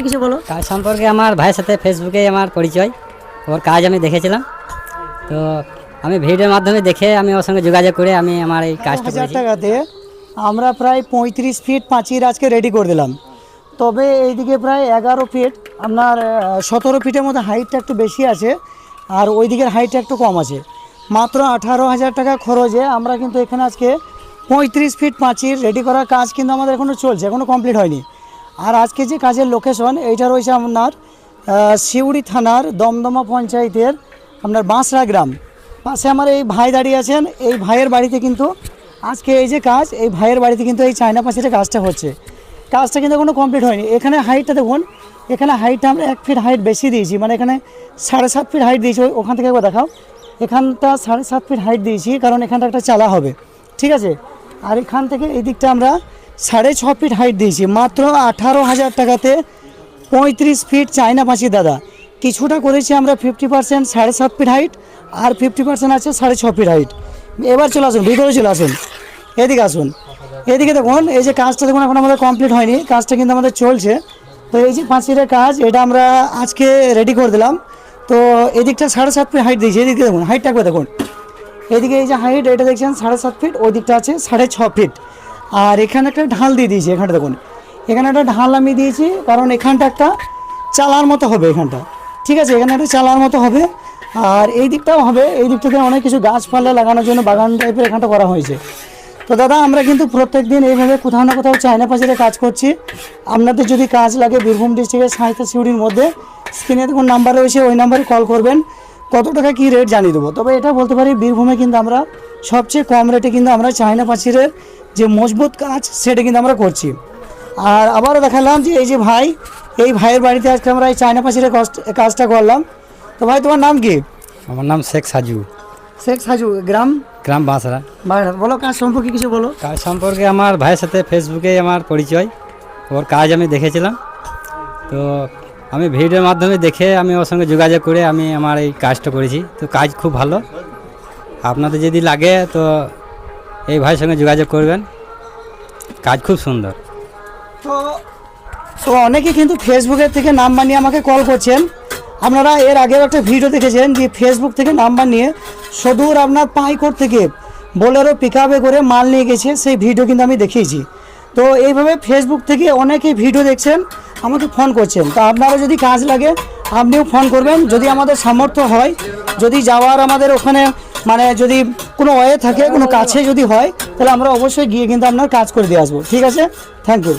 কিছু বলো। কাজ সম্পর্কে আমার ভাইয়ের সাথে ফেসবুকে আমার পরিচয়, ওর কাজ আমি দেখেছিলাম, তো আমি ভিডিওর মাধ্যমে দেখে আমি ওর সঙ্গে যোগাযোগ করে আমি আমার এই কাজটা 1000 করেছি। টাকাতে আমরা প্রায় 35 ফিট প্রাচীর আজকে রেডি করে দিলাম। তবে এইদিকে প্রায় 11 ফিট, আপনার 17 ফিটের মধ্যে হাইটটা একটু বেশি আছে, আর ওই দিকের হাইটটা একটু কম আছে। মাত্র 18,000 টাকা খরচে আমরা কিন্তু এখানে আজকে 35 ফিট প্রাচীর রেডি করার কাজ কিন্তু আমাদের এখনও চলছে, এখনও কমপ্লিট হয়নি। আর আজকে যে কাজের লোকেশন এইটা রয়েছে আপনার সিউড়ি থানার দমদমা পঞ্চায়েতের আপনার বাঁশরা গ্রাম। পাশে আমার এই ভাই দাঁড়িয়ে আছেন, এই ভাইয়ের বাড়িতে কিন্তু আজকে এই যে কাজ, এই ভাইয়ের বাড়িতে কিন্তু এই চায়না পাঁচিলের কাজটা হচ্ছে। কাজটা কিন্তু এখনও কমপ্লিট হয়নি। এখানে হাইটটা দেখুন, এখানে হাইটটা আমরা 1 ফিট হাইট বেশি দিয়েছি, মানে এখানে 7.5 ফিট হাইট দিয়েছি। ওখান থেকে একবার দেখাও, এখানটা 7.5 ফিট হাইট দিয়েছি, কারণ এখানটা একটা চালা হবে, ঠিক আছে। আর এখান থেকে এই দিকটা আমরা 6.5 ফিট হাইট দিয়েছি। মাত্র 18,000 টাকাতে 35 ফিট চায়না পাঁচি দাদা। কিছুটা করেছি আমরা 50% 7.5 ফিট হাইট, আর 50% আছে 6.5 ফিট হাইট। এবার চলে আসুন, ভিতরে চলে আসুন, এদিকে আসুন। এদিকে দেখুন, এই যে কাজটা দেখুন এখন আমাদের কমপ্লিট হয়নি, কাজটা কিন্তু আমাদের চলছে। তো এই যে পাঁচিলের কাজ, এটা আমরা আজকে রেডি করে দিলাম। তো এদিকটা 7.5 ফিট হাইট দিয়েছি, এদিকে দেখুন হাইটটা একবার দেখুন। এদিকে এই যে হাইট, এটা দেখছেন 7.5 ফিট, ওই দিকটা আছে 6.5 ফিট। আর এখানে একটা ঢাল দিয়ে দিয়েছি, এখানটা দেখুন, এখানে একটা ঢাল আমি দিয়েছি, কারণ এখানটা একটা চালার মতো হবে এখানটা, ঠিক আছে, এখানে একটা চালার মতো হবে। আর এই দিকটাও হবে, এই দিকটাতে অনেক কিছু গাছপালা লাগানোর জন্য বাগান টাইপের এখানটা করা হয়েছে। তো দাদা আমরা কিন্তু প্রত্যেক দিন এইভাবে কোথাও না কোথাও চায়না পাঁচিলে কাজ করছি। আপনাদের যদি কাজ লাগে বীরভূম ডিস্ট্রিক্টের সাঁইথা সিউড়ির মধ্যে স্ক্রিনে দেখুন নাম্বার রয়েছে, ওই নাম্বারে কল করবেন, কত টাকা কী রেট জানিয়ে দেবো। তবে এটা বলতে পারি বীরভূমে কিন্তু আমরা সবচেয়ে কম রেটে কিন্তু আমরা চায়না পাঁচিলের যে মজবুত কাজ সেটা কিন্তু আমরা করছি। আর আবারও দেখালাম যে এই যে ভাই, এই ভাইয়ের বাড়িতে আজকে আমরা এই চায়না পাঁচিলের কাজটা করলাম। তো ভাই তোমার নাম কি? আমার নাম শেখ সাজু। শেখ সাজু, গ্রাম? গ্রাম বাঁশরা। বলো কাজ সম্পর্কে কিছু বলো। কাজ সম্পর্কে আমার ভাইয়ের সাথে ফেসবুকে আমার পরিচয়, ওর কাজ আমি দেখেছিলাম, তো আমি ভিডিওর মাধ্যমে দেখে আমি ওর সঙ্গে যোগাযোগ করে আমি আমার এই কাজটা করেছি। তো কাজ খুব ভালো, আপনাদের যদি লাগে তো এই ভাইয়ের সঙ্গে যোগাযোগ করবেন, কাজ খুব সুন্দর। তো অনেকে কিন্তু ফেসবুকের থেকে নাম্বার নিয়ে আমাকে কল করছেন। আপনারা এর আগেও একটা ভিডিও দেখেছেন যে ফেসবুক থেকে নাম্বার নিয়ে সদূর আপনার পাইকোট থেকে বোলেরো পিকআপে করে মাল নিয়ে গেছে, সেই ভিডিও কিন্তু আমি দেখিয়েছি। তো এইভাবে ফেসবুক থেকে অনেকেই ভিডিও দেখছেন, আমাকে ফোন করছেন। তো আপনারা যদি কাজ লাগে আপনিও ফোন করবেন, যদি আমাদের সামর্থ্য হয়, যদি যাওয়ার আমাদের ওখানে মানে যদি কোনো ওয়ে থাকে, কোনো কাছে যদি হয়, তাহলে আমরা অবশ্যই গিয়ে কিন্তু আপনার কাজ করে দিয়ে আসবো, ঠিক আছে। Thank you.